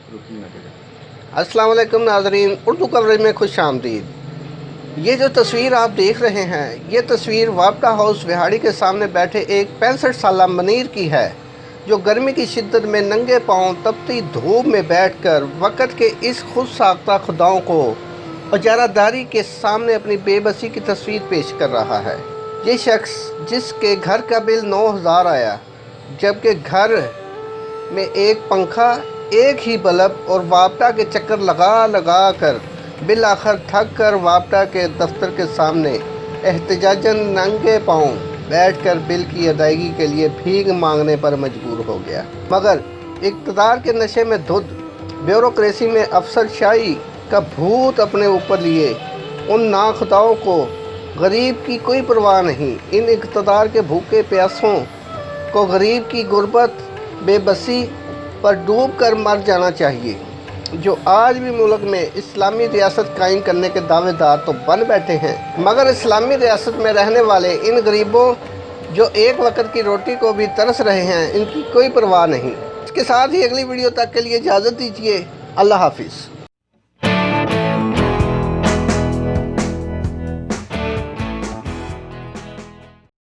अस्सलाम वालेकुम नाज़रीन, उर्दू कवरेज में खुश आमदीद। ये जो तस्वीर आप देख रहे हैं, ये तस्वीर वापटा हाउस विहाड़ी के सामने बैठे एक 65 साला मनीर की है, जो गर्मी की शिद्दत में नंगे पाँव तपती धूप में बैठकर वक़्त के इस खुद साख्ता खुदाओं को इजारादारी के सामने अपनी बेबसी की तस्वीर पेश कर रहा है। ये शख्स जिसके घर का बिल 9000 आया, जबकि घर में एक पंखा, एक ही बल्ब और वापटा के चक्कर लगा कर बिल आखिर थक कर वापटा के दफ्तर के सामने एहतजाजन नंगे पाँव बैठकर बिल की अदायगी के लिए भीख मांगने पर मजबूर हो गया। मगर इक़्तिदार के नशे में धुत ब्यूरोक्रेसी में अफसरशाही का भूत अपने ऊपर लिए उन नाखुदाओं को गरीब की कोई परवाह नहीं। इन इक़्तिदार के भूखे प्यासों को गरीब की गुर्बत बेबसी पर डूब कर मर जाना चाहिए। जो आज भी मुल्क में इस्लामी रियासत कायम करने के दावेदार तो बन बैठे हैं, मगर इस्लामी रियासत में रहने वाले इन गरीबों जो एक वक्त की रोटी को भी तरस रहे हैं, इनकी कोई परवाह नहीं। इसके साथ ही अगली वीडियो तक के लिए इजाज़त दीजिए। अल्लाह हाफिज़।